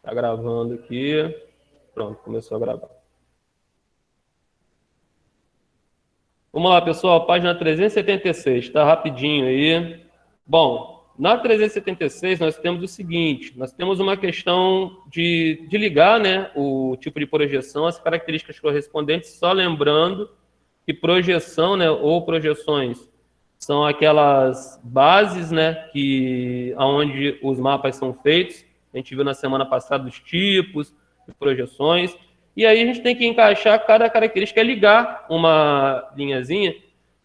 Tá gravando aqui. Pronto, começou a gravar. Vamos lá, pessoal, página 376, tá rapidinho aí. Bom, na 376 nós temos o seguinte, nós temos uma questão de ligar, né, o tipo de projeção às características correspondentes, só lembrando que projeção, né, ou projeções são aquelas bases, né, que aonde os mapas são feitos. A gente viu na semana passada os tipos de projeções. E aí a gente tem que encaixar cada característica, ligar uma linhazinha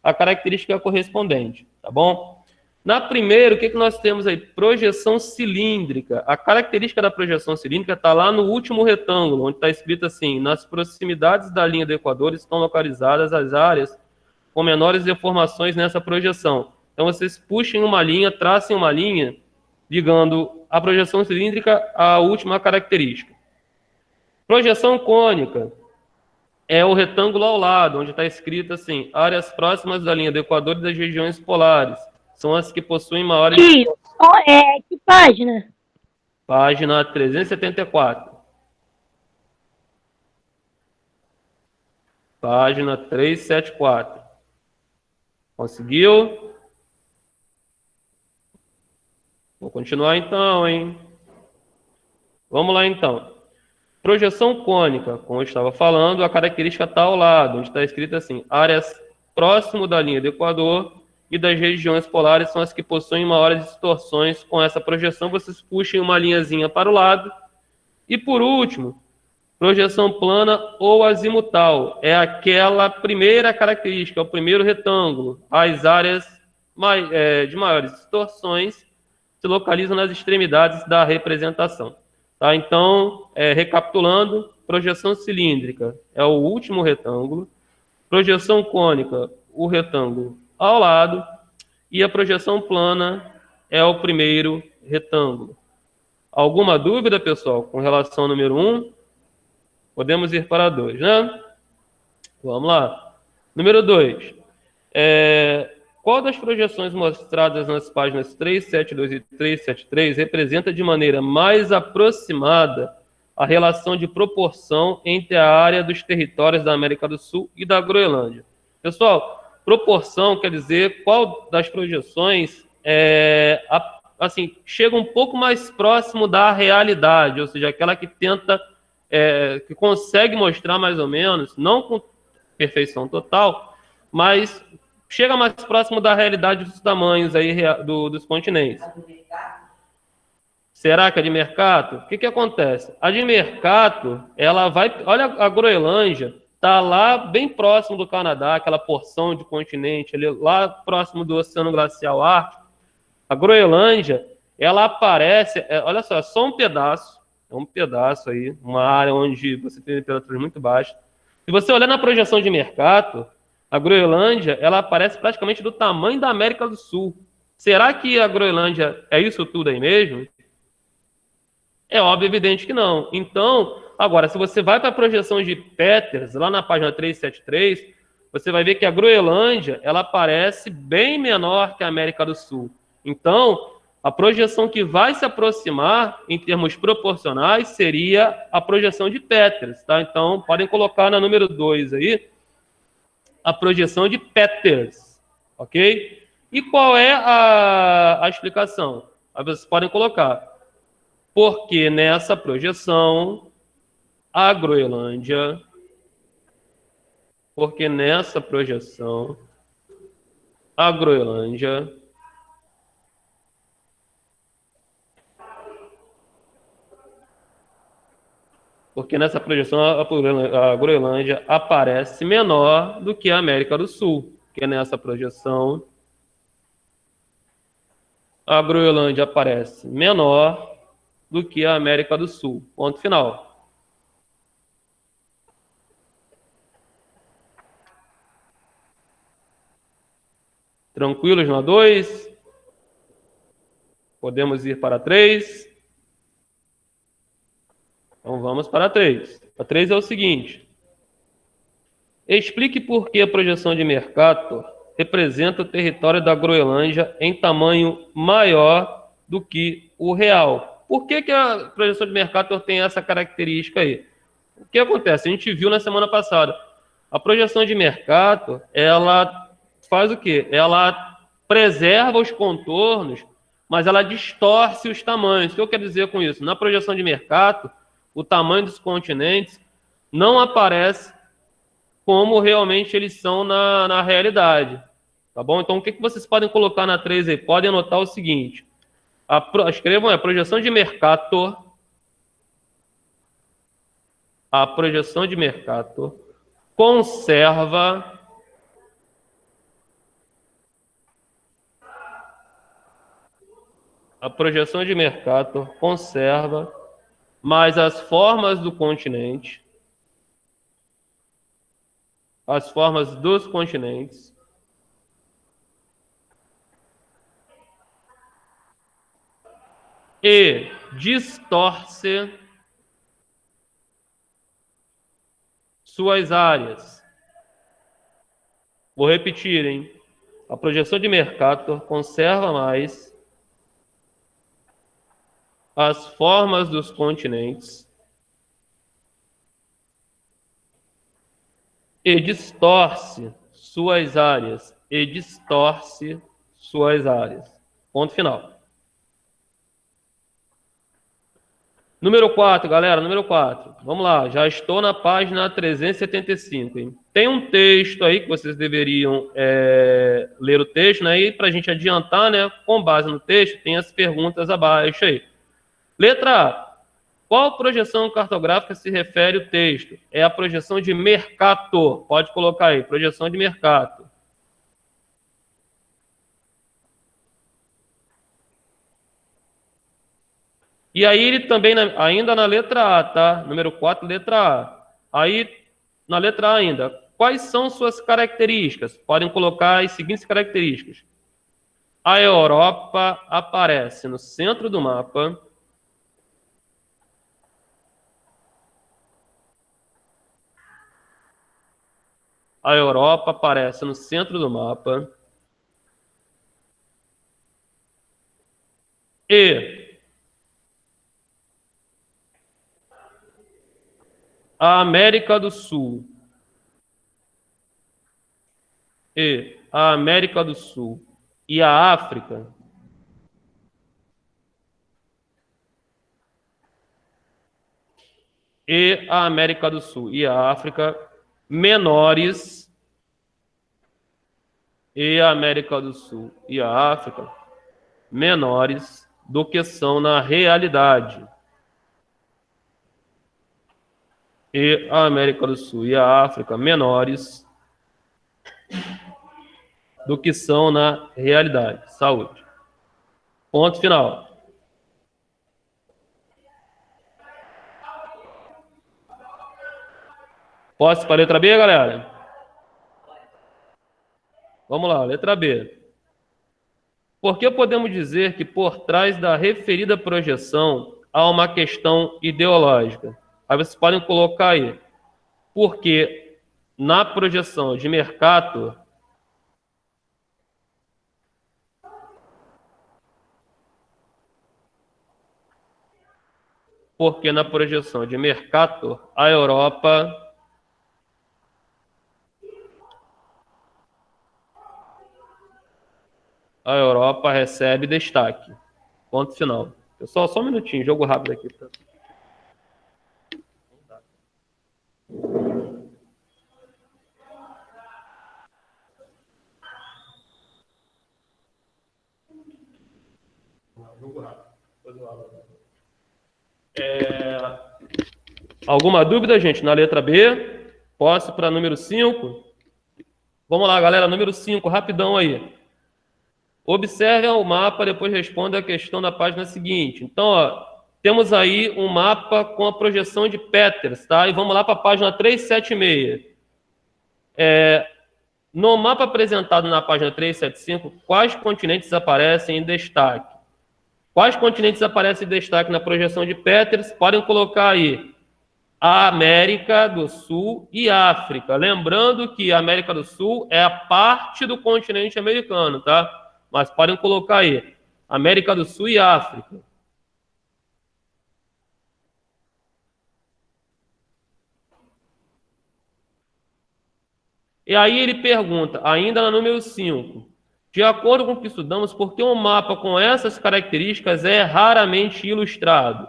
à característica correspondente, tá bom? Na primeira, o que nós temos aí? Projeção cilíndrica. A característica da projeção cilíndrica está lá no último retângulo, onde está escrito assim: nas proximidades da linha do Equador estão localizadas as áreas com menores deformações nessa projeção. Então vocês puxem uma linha, tracem uma linha, ligando a projeção cilíndrica à última característica. Projeção cônica é o retângulo ao lado, onde está escrito assim: áreas próximas da linha do Equador e das regiões polares. São as que possuem maiores... Isso. Que página? Página 374. Página 374. Conseguiu? Vou continuar então, hein? Vamos lá então. Projeção cônica, como eu estava falando, a característica está ao lado, onde está escrito assim: áreas próximo da linha do Equador e das regiões polares são as que possuem maiores distorções. Com essa projeção, vocês puxem uma linhazinha para o lado. E por último, projeção plana ou azimutal. É aquela primeira característica, é o primeiro retângulo. As áreas de maiores distorções se localizam nas extremidades da representação. Tá? Então, recapitulando, projeção cilíndrica é o último retângulo, projeção cônica, o retângulo ao lado, e a projeção plana é o primeiro retângulo. Alguma dúvida, pessoal, com relação ao número 1? Podemos ir para 2, né? Vamos lá. Número 2. Qual das projeções mostradas nas páginas 372 e 373 representa de maneira mais aproximada a relação de proporção entre a área dos territórios da América do Sul e da Groenlândia? Pessoal, proporção quer dizer qual das projeções chega um pouco mais próximo da realidade, ou seja, aquela que tenta, que consegue mostrar mais ou menos, não com perfeição total, mas chega mais próximo da realidade dos tamanhos aí dos continentes. Será que a de Mercator? O que acontece? A de Mercator, ela vai... Olha, a Groenlândia está lá bem próximo do Canadá, aquela porção de continente, ali, lá próximo do Oceano Glacial Ártico. A Groenlândia, ela aparece... olha só, é só um pedaço. É um pedaço aí, uma área onde você tem temperaturas muito baixas. Se você olhar na projeção de Mercator, a Groenlândia, ela aparece praticamente do tamanho da América do Sul. Será que a Groenlândia é isso tudo aí mesmo? É óbvio, evidente que não. Então, agora, se você vai para a projeção de Peters, lá na página 373, você vai ver que a Groenlândia, ela aparece bem menor que a América do Sul. Então, a projeção que vai se aproximar, em termos proporcionais, seria a projeção de Peters, tá? Então, podem colocar na número 2 aí, a projeção de Peters, ok? E qual é a explicação? Aí vocês podem colocar: porque nessa projeção, a Groenlândia, porque nessa projeção, a Groenlândia a Groenlândia aparece menor do que a América do Sul, porque nessa projeção a Groenlândia aparece menor do que a América do Sul. Ponto final. Tranquilos na 2? Podemos ir para 3? Então vamos para 3. A 3 é o seguinte: explique por que a projeção de Mercator representa o território da Groenlândia em tamanho maior do que o real. Por que a projeção de Mercator tem essa característica aí? O que acontece? A gente viu na semana passada. A projeção de Mercator, ela faz o quê? Ela preserva os contornos, mas ela distorce os tamanhos. O que eu quero dizer com isso? Na projeção de Mercator, o tamanho dos continentes não aparece como realmente eles são na realidade. Tá bom? Então, o que vocês podem colocar na 3 aí? Podem anotar o seguinte. Escrevam a projeção de Mercator. A projeção de Mercator conserva mas as formas do continente, as formas dos continentes e distorce suas áreas. Vou repetir, hein? A projeção de Mercator conserva mais as formas dos continentes e distorce suas áreas. Ponto final. Número 4, galera, número 4. Vamos lá, já estou na página 375. Hein? Tem um texto aí que vocês deveriam ler o texto, né? E para a gente adiantar, né? Com base no texto, tem as perguntas abaixo aí. Letra A. Qual projeção cartográfica se refere o texto? É a projeção de Mercator. Pode colocar aí, projeção de Mercator. E aí ele também, ainda na letra A, tá? Número 4, letra A. Aí, na letra A ainda, quais são suas características? Podem colocar as seguintes características. A Europa aparece no centro do mapa. A Europa aparece no centro do mapa. E a América do Sul e a África menores do que são na realidade. E a América do Sul e a África menores do que são na realidade. Saúde. Ponto final. Posso ir para a letra B, galera? Vamos lá, letra B. Por que podemos dizer que por trás da referida projeção há uma questão ideológica? Aí vocês podem colocar aí. Porque na projeção de Mercator, a Europa recebe destaque. Ponto final. Pessoal, só um minutinho, jogo rápido aqui. Tá? Alguma dúvida, gente, na letra B? Posso para número 5? Vamos lá, galera, número 5, rapidão aí. Observe o mapa, depois responda a questão da página seguinte. Então, ó, temos aí um mapa com a projeção de Peters, tá? E vamos lá para a página 376. No mapa apresentado na página 375, quais continentes aparecem em destaque? Quais continentes aparecem em destaque na projeção de Peters? Podem colocar aí a América do Sul e África. Lembrando que a América do Sul é a parte do continente americano, tá? Mas podem colocar aí América do Sul e África. E aí ele pergunta, ainda na número 5, de acordo com o que estudamos, por que um mapa com essas características é raramente ilustrado?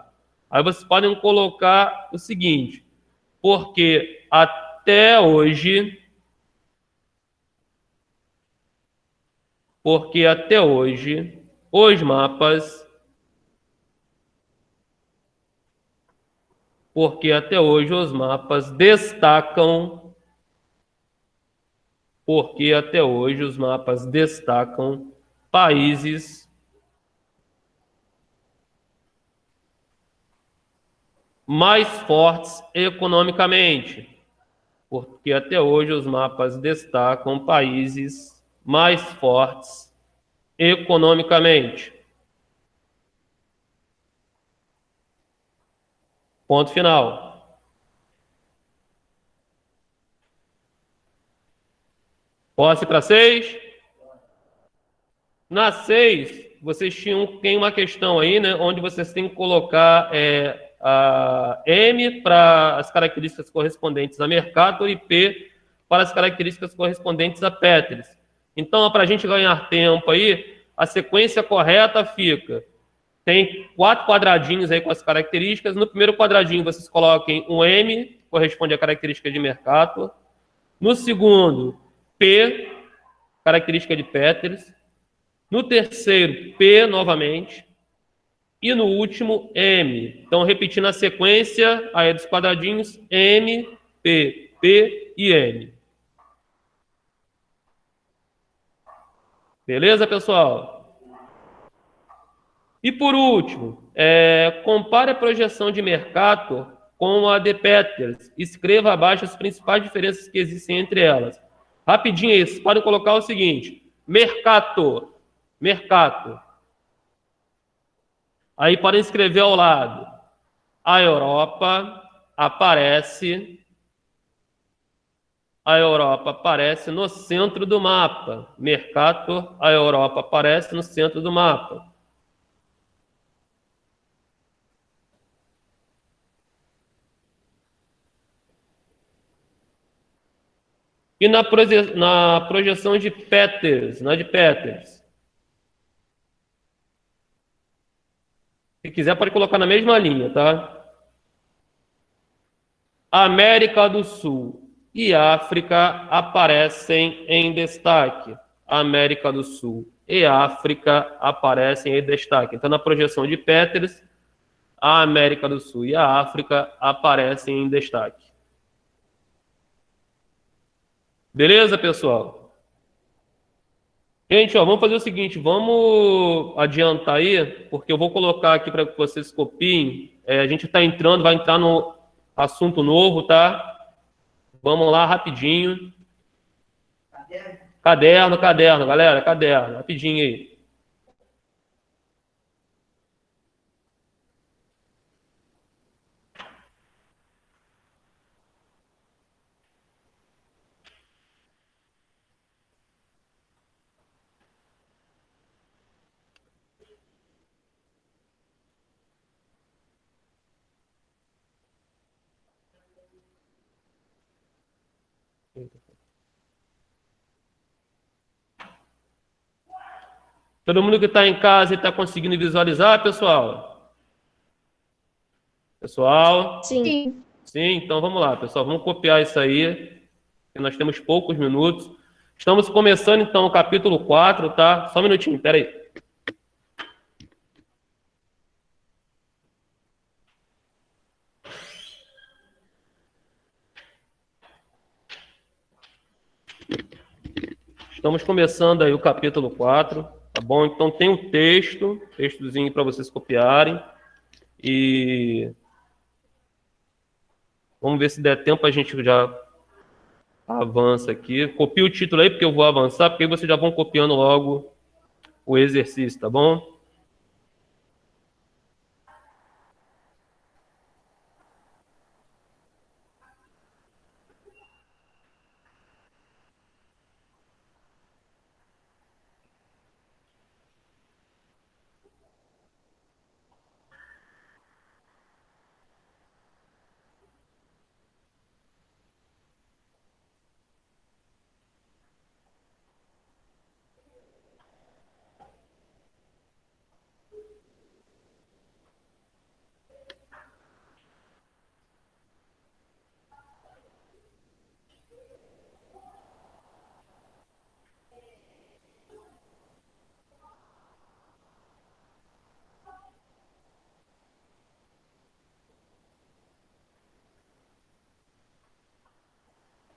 Aí vocês podem colocar o seguinte, porque até hoje os mapas, porque até hoje os mapas destacam, porque até hoje os mapas destacam países mais fortes economicamente. Porque até hoje os mapas destacam países mais fortes economicamente. Ponto final. Posse para 6. Na 6, vocês tem uma questão aí, né, onde vocês têm que colocar a M para as características correspondentes a Mercator e P para as características correspondentes a Petris. Então, para a gente ganhar tempo aí, a sequência correta fica: tem 4 quadradinhos aí com as características. No primeiro quadradinho, vocês coloquem um M, que corresponde à característica de Mercator. No segundo, P, característica de Petris. No terceiro, P novamente. E no último, M. Então, repetindo a sequência aí dos quadradinhos, M, P e M. Beleza, pessoal? E por último, compare a projeção de Mercator com a de Peters. Escreva abaixo as principais diferenças que existem entre elas. Rapidinho aí, vocês podem colocar o seguinte: Mercator. Aí podem escrever ao lado: a Europa aparece no centro do mapa. Mercator, a Europa aparece no centro do mapa. E na projeção de Peters, se quiser pode colocar na mesma linha, tá? América do Sul e África aparecem em destaque. América do Sul e África aparecem em destaque. Então, na projeção de Peters, a América do Sul e a África aparecem em destaque. Beleza, pessoal? Gente, ó, vamos fazer o seguinte, vamos adiantar aí, porque eu vou colocar aqui para que vocês copiem. A gente está entrando, vai entrar no assunto novo, tá? Vamos lá, rapidinho. Caderno, galera, caderno, rapidinho aí. Todo mundo que está em casa e está conseguindo visualizar, pessoal? Pessoal? Sim. Sim, então vamos lá, pessoal. Vamos copiar isso aí, que nós temos poucos minutos. Estamos começando, então, o capítulo 4, tá? Só um minutinho, peraí. Estamos começando aí o capítulo 4, tá bom? Então tem um textozinho para vocês copiarem. E vamos ver se der tempo a gente já avança aqui. Copia o título aí, porque eu vou avançar, porque aí vocês já vão copiando logo o exercício, tá bom?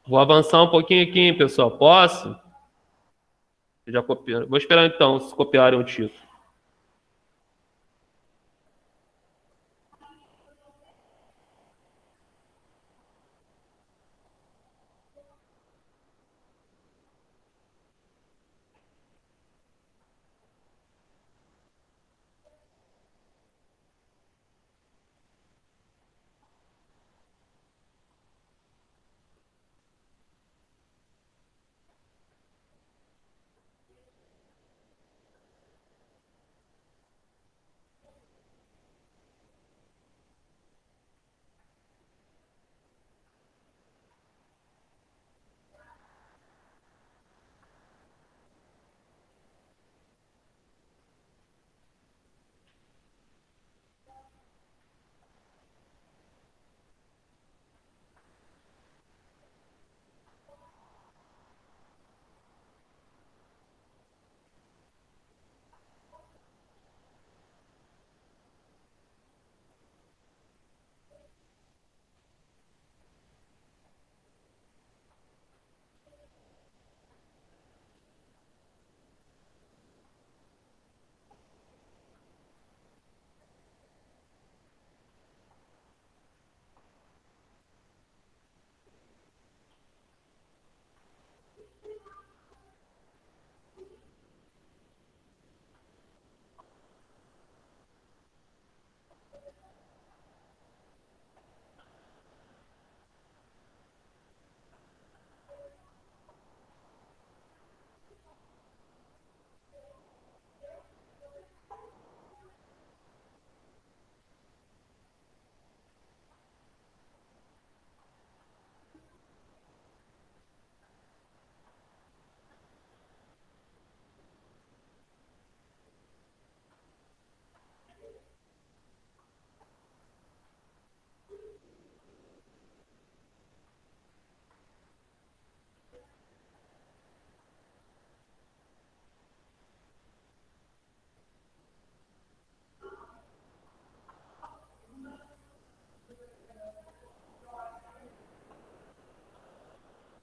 Vou avançar um pouquinho aqui, pessoal. Posso? Já copiaram. Vou esperar então, se copiarem o título.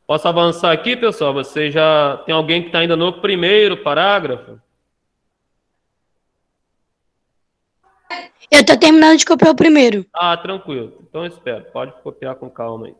Posso avançar aqui, pessoal? Você já tem alguém que está ainda no primeiro parágrafo? Eu tô terminando de copiar o primeiro. Ah, tranquilo. Então espera. Pode copiar com calma aí.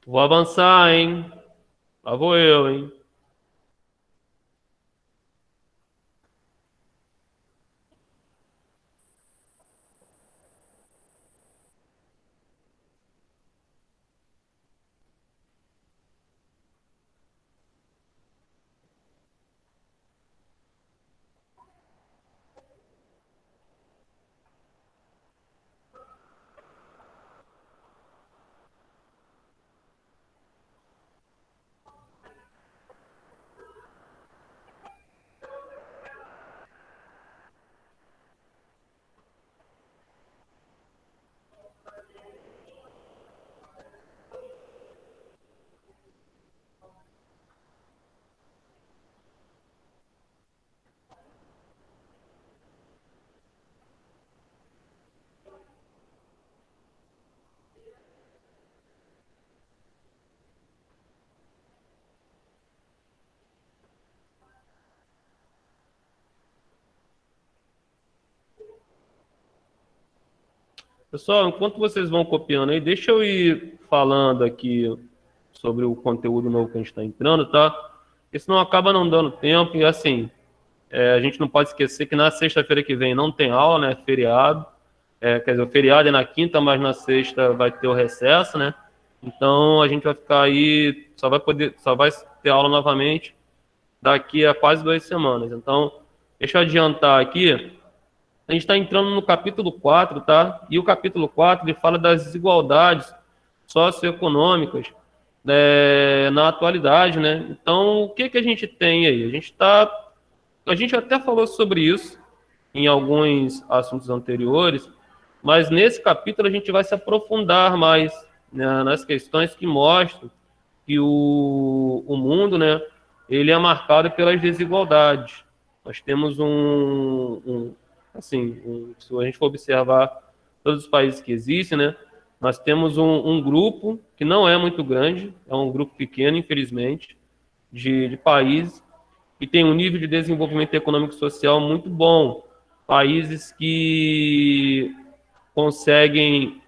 Vou avançar, hein? Lá vou eu, hein? Pessoal, enquanto vocês vão copiando aí, deixa eu ir falando aqui sobre o conteúdo novo que a gente está entrando, tá? Porque senão acaba não dando tempo. E assim, a gente não pode esquecer que na sexta-feira que vem não tem aula, né? Feriado. Quer dizer, o feriado é na quinta, mas na sexta vai ter o recesso, né? Então a gente vai ficar aí, só vai ter aula novamente daqui a quase 2 semanas. Então, deixa eu adiantar aqui. A gente está entrando no capítulo 4, tá? E o capítulo 4 ele fala das desigualdades socioeconômicas, na atualidade, né? Então, o que que a gente tem aí? A gente até falou sobre isso em alguns assuntos anteriores, mas nesse capítulo a gente vai se aprofundar mais, né, nas questões que mostram que o mundo, né, ele é marcado pelas desigualdades. Nós temos se a gente for observar todos os países que existem, né, nós temos um grupo que não é muito grande, é um grupo pequeno, infelizmente, de países que tem um nível de desenvolvimento econômico e social muito bom. Países que conseguem,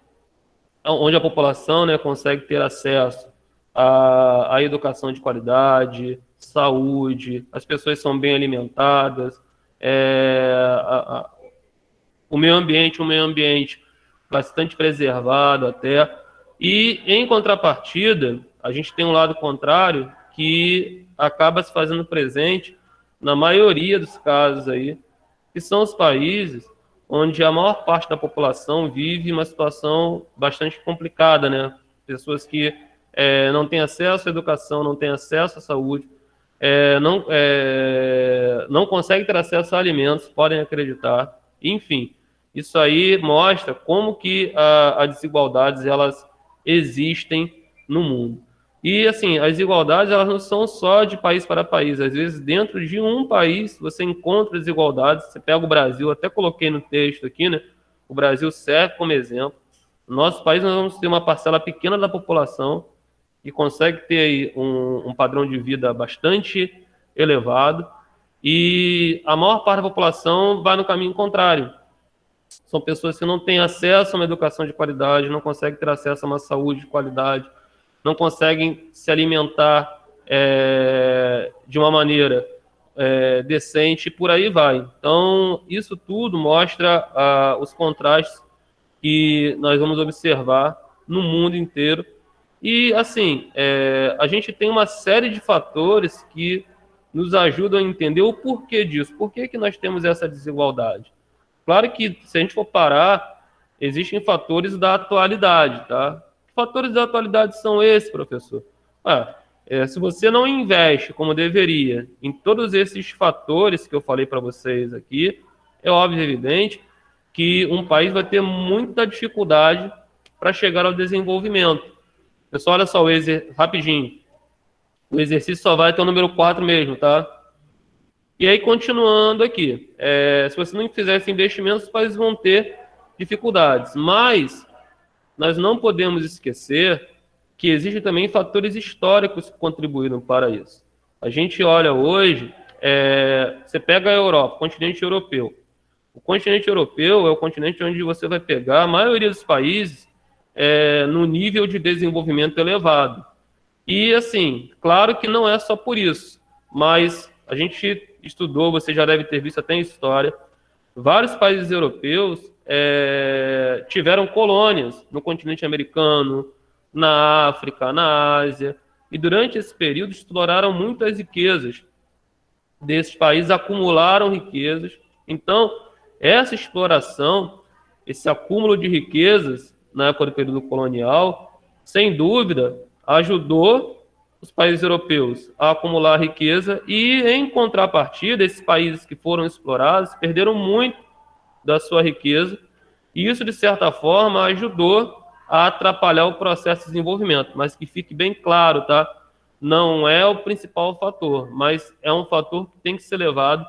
onde a população, né, consegue ter acesso à educação de qualidade, saúde, as pessoas são bem alimentadas, o meio ambiente, um meio ambiente bastante preservado até. E, em contrapartida, a gente tem um lado contrário que acaba se fazendo presente na maioria dos casos aí, que são os países onde a maior parte da população vive uma situação bastante complicada, né? Pessoas que não têm acesso à educação, não têm acesso à saúde, não conseguem ter acesso a alimentos, podem acreditar, enfim. Isso aí mostra como que as desigualdades elas existem no mundo. E assim, as desigualdades elas não são só de país para país. Às vezes, dentro de um país, você encontra desigualdades. Você pega o Brasil, até coloquei no texto aqui, né? O Brasil serve como exemplo. No nosso país, nós vamos ter uma parcela pequena da população que consegue ter aí um padrão de vida bastante elevado. E a maior parte da população vai no caminho contrário. São pessoas que não têm acesso a uma educação de qualidade, não conseguem ter acesso a uma saúde de qualidade, não conseguem se alimentar de uma maneira decente, e por aí vai. Então, isso tudo mostra os contrastes que nós vamos observar no mundo inteiro. E, assim, a gente tem uma série de fatores que nos ajudam a entender o porquê disso. Por que que nós temos essa desigualdade? Claro que, se a gente for parar, existem fatores da atualidade, tá? Que fatores da atualidade são esses, professor? Se você não investe como deveria em todos esses fatores que eu falei para vocês aqui, é óbvio e evidente que um país vai ter muita dificuldade para chegar ao desenvolvimento. Pessoal, olha só, rapidinho. O exercício só vai até o número 4 mesmo, tá? E aí, continuando aqui, se você não fizer esse investimento, os países vão ter dificuldades. Mas nós não podemos esquecer que existem também fatores históricos que contribuíram para isso. A gente olha hoje, você pega a Europa, o continente europeu. O continente europeu é o continente onde você vai pegar a maioria dos países no nível de desenvolvimento elevado. E, assim, claro que não é só por isso, mas a gente estudou, você já deve ter visto até em história, vários países europeus tiveram colônias no continente americano, na África, na Ásia, e durante esse período exploraram muitas riquezas desses países, acumularam riquezas. Então, essa exploração, esse acúmulo de riquezas na época do período colonial, sem dúvida, ajudou os países europeus a acumular riqueza e, em contrapartida, esses países que foram explorados perderam muito da sua riqueza e isso, de certa forma, ajudou a atrapalhar o processo de desenvolvimento. Mas que fique bem claro, tá? Não é o principal fator, mas é um fator que tem que ser levado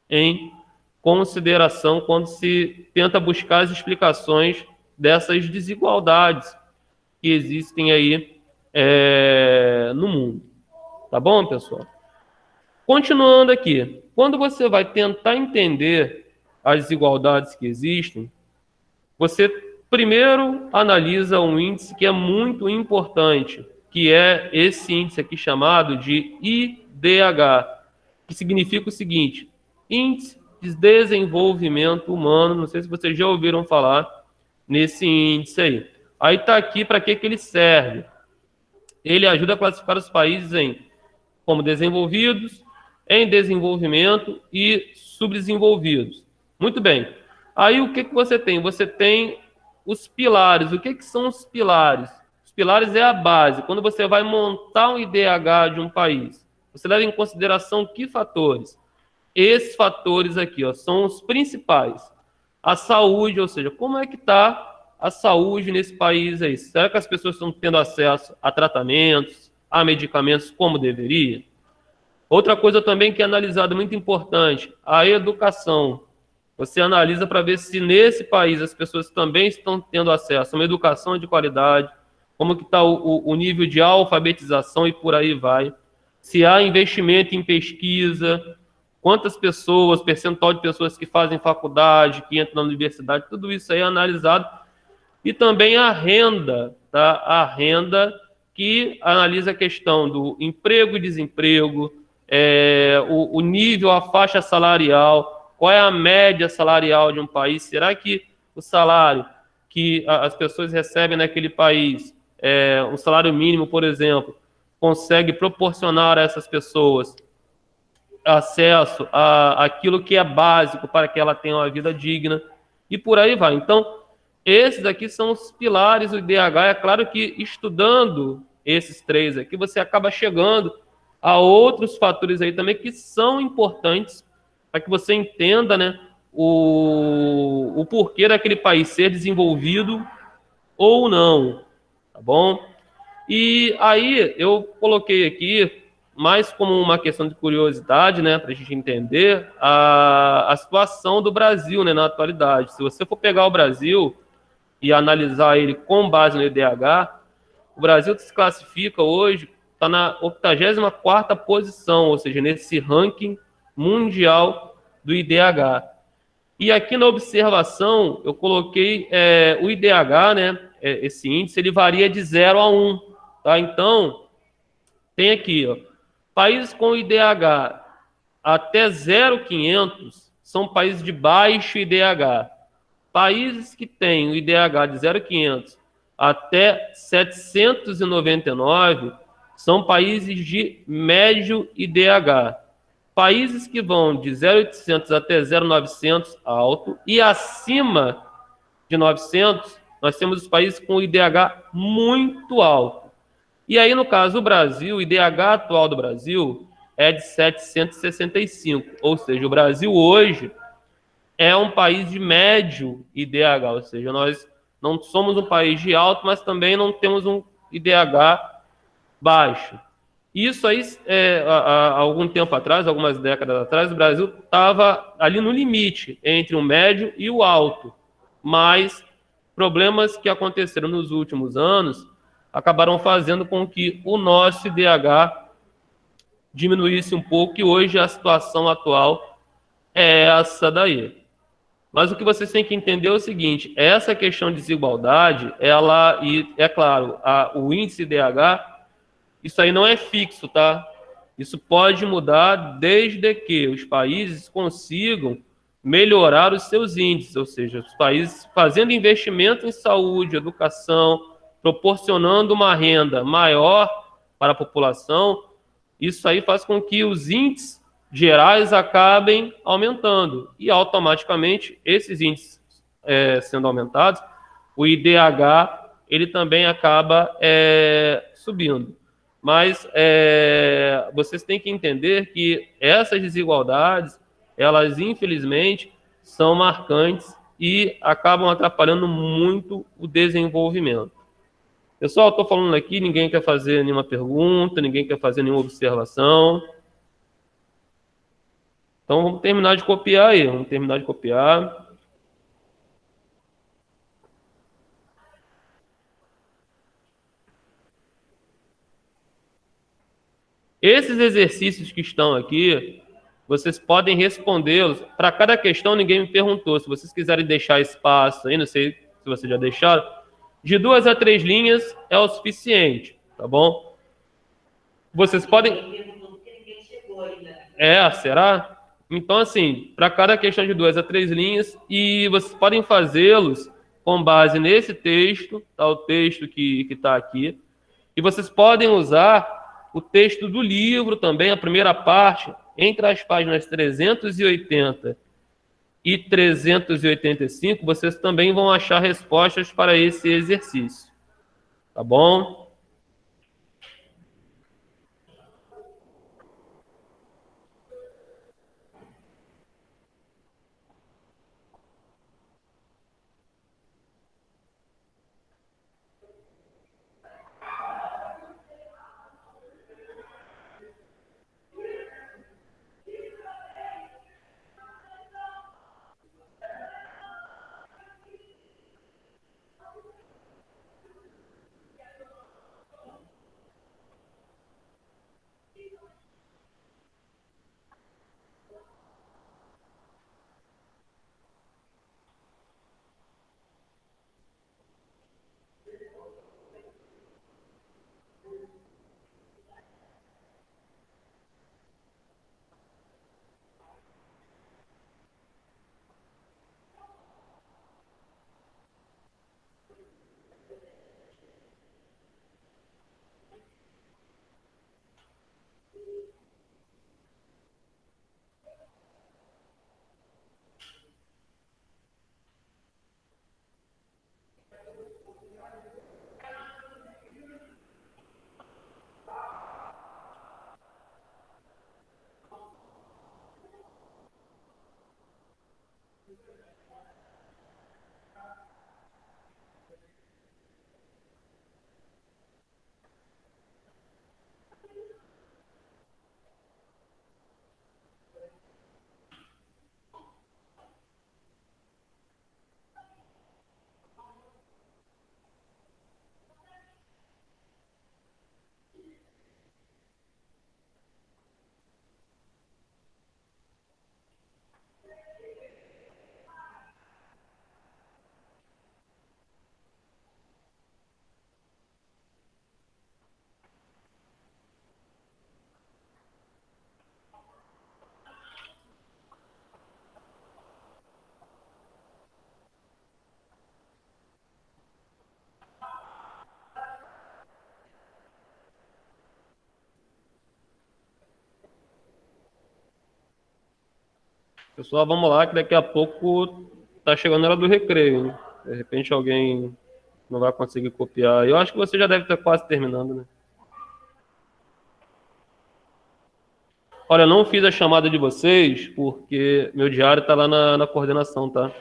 em consideração quando se tenta buscar as explicações dessas desigualdades que existem aí no mundo. Tá bom, pessoal? Continuando aqui, quando você vai tentar entender as desigualdades que existem, você Primeiro, analisa um índice que é muito importante, que é esse índice aqui chamado de IDH, que significa o seguinte: Índice de Desenvolvimento Humano. Não sei se vocês já ouviram falar nesse índice aí. Aí está aqui para que ele serve. Ele ajuda a classificar os países como desenvolvidos, em desenvolvimento e subdesenvolvidos. Muito bem. Aí o que você tem? Você tem os pilares. O que são os pilares? Os pilares é a base. Quando você vai montar um IDH de um país, você leva em consideração que fatores? Esses fatores aqui, ó, são os principais. A saúde, ou seja, como é que está a saúde nesse país aí? Será que as pessoas estão tendo acesso a tratamentos, a medicamentos como deveria? Outra coisa também que é analisada, muito importante, a educação. Você analisa para ver se nesse país as pessoas também estão tendo acesso a uma educação de qualidade, como que está o nível de alfabetização e por aí vai. Se há investimento em pesquisa, quantas pessoas, percentual de pessoas que fazem faculdade, que entram na universidade, tudo isso aí é analisado. E também a renda, tá? A renda que analisa a questão do emprego e desemprego, o nível, a faixa salarial, qual é a média salarial de um país, será que o salário que as pessoas recebem naquele país, um salário mínimo, por exemplo, consegue proporcionar a essas pessoas acesso àquilo que é básico para que ela tenha uma vida digna, e por aí vai. Então, esses aqui são os pilares do IDH. É claro que estudando esses três aqui, você acaba chegando a outros fatores aí também que são importantes para que você entenda, né, o porquê daquele país ser desenvolvido ou não, tá bom? E aí eu coloquei aqui mais como uma questão de curiosidade, né, para a gente entender a situação do Brasil, né, na atualidade. Se você for pegar o Brasil e analisar ele com base no IDH, o Brasil se classifica hoje, está na 84ª posição, ou seja, nesse ranking mundial do IDH. E aqui na observação, eu coloquei o IDH, né, esse índice, ele varia de 0 a 1. Tá? Então, tem aqui, ó, países com IDH até 0,500 são países de baixo IDH. Países que têm o IDH de 0,500 até 799 são países de médio IDH. Países que vão de 0,800 até 0,900, alto, e acima de 900, nós temos os países com IDH muito alto. E aí, no caso do Brasil, o IDH atual do Brasil é de 765, ou seja, o Brasil hoje é um país de médio IDH, ou seja, nós não somos um país de alto, mas também não temos um IDH baixo. Isso aí, há algum tempo atrás, algumas décadas atrás, o Brasil estava ali no limite entre o médio e o alto, mas problemas que aconteceram nos últimos anos acabaram fazendo com que o nosso IDH diminuísse um pouco, e hoje a situação atual é essa daí. Mas o que vocês têm que entender é o seguinte: essa questão de desigualdade, ela, e é claro, o índice IDH, isso aí não é fixo, tá? Isso pode mudar desde que os países consigam melhorar os seus índices, ou seja, os países fazendo investimento em saúde, educação, proporcionando uma renda maior para a população. Isso aí faz com que os índices gerais acabem aumentando, e automaticamente esses índices sendo aumentados, o IDH ele também acaba subindo. Mas vocês têm que entender que essas desigualdades, elas infelizmente são marcantes e acabam atrapalhando muito o desenvolvimento. Pessoal, estou falando aqui, ninguém quer fazer nenhuma pergunta, ninguém quer fazer nenhuma observação. Então, vamos terminar de copiar aí. Vamos terminar de copiar. Esses exercícios que estão aqui, vocês podem respondê-los. Para cada questão, ninguém me perguntou. Se vocês quiserem deixar espaço aí, não sei se vocês já deixaram. De 2 a 3 linhas é o suficiente, tá bom? Vocês podem... será? Então, assim, para cada questão de 2 a 3 linhas, e vocês podem fazê-los com base nesse texto, tá? O texto que está aqui. E vocês podem usar o texto do livro também, a primeira parte, entre as páginas 380 e 385, vocês também vão achar respostas para esse exercício. Tá bom? Pessoal, vamos lá, que daqui a pouco tá chegando a hora do recreio, hein? De repente alguém não vai conseguir copiar. Eu acho que você já deve estar quase terminando, né? Olha, eu não fiz a chamada de vocês porque meu diário tá lá na coordenação, tá?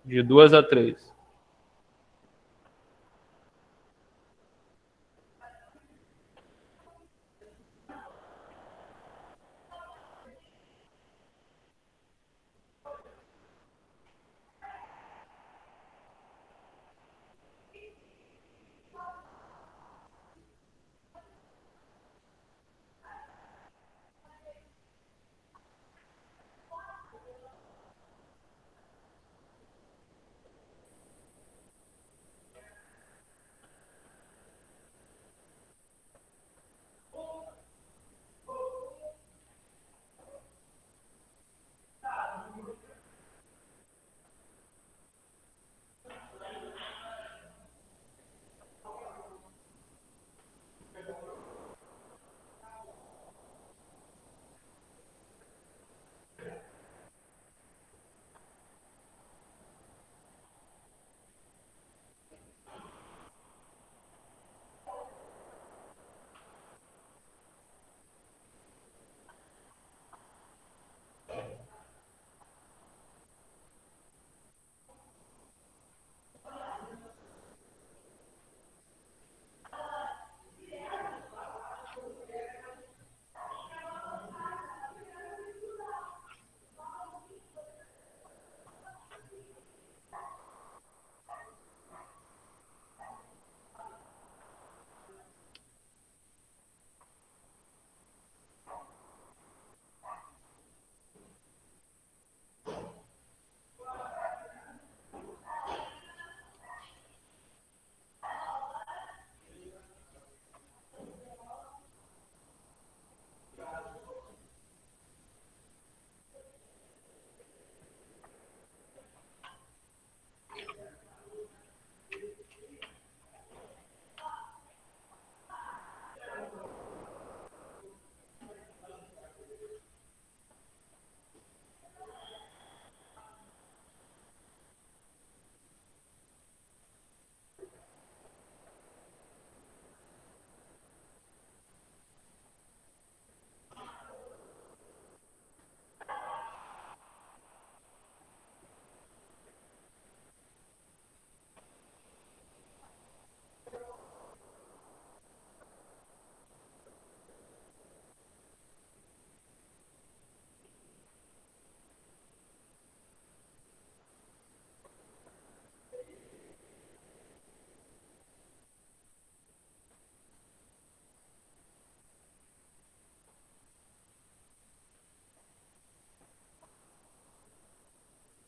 De 2 a 3.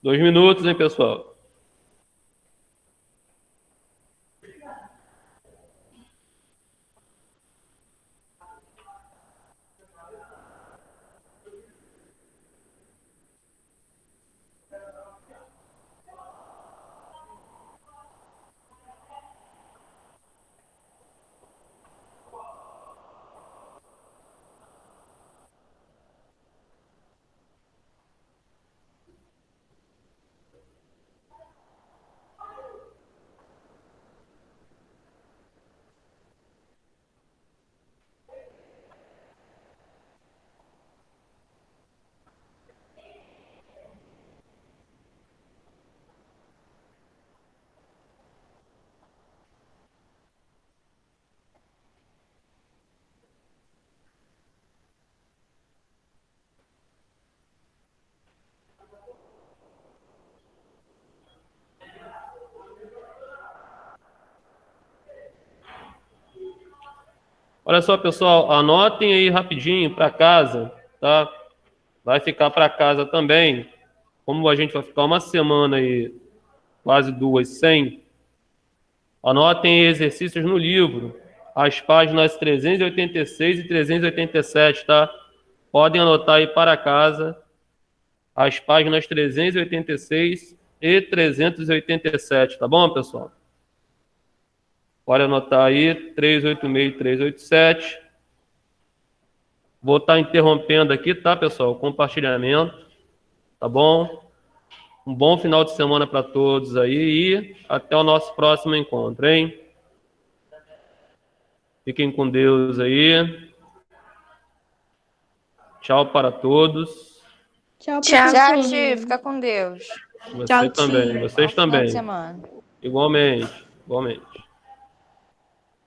2 minutos, hein, pessoal? Olha só, pessoal, anotem aí rapidinho para casa, tá? Vai ficar para casa também. Como a gente vai ficar uma semana aí, quase 2, sem, anotem exercícios no livro, as páginas 386 e 387, tá? Podem anotar aí para casa as páginas 386 e 387, tá bom, pessoal? Pode anotar aí, 386 e 387. Vou estar interrompendo aqui, tá, pessoal? O compartilhamento, tá bom? Um bom final de semana para todos aí e até o nosso próximo encontro, hein? Fiquem com Deus aí. Tchau para todos. Tchau, Tchau, professor. Ti. Fica com Deus. Você Tchau, também, tia. vocês Bom final de também. semana. Igualmente, igualmente.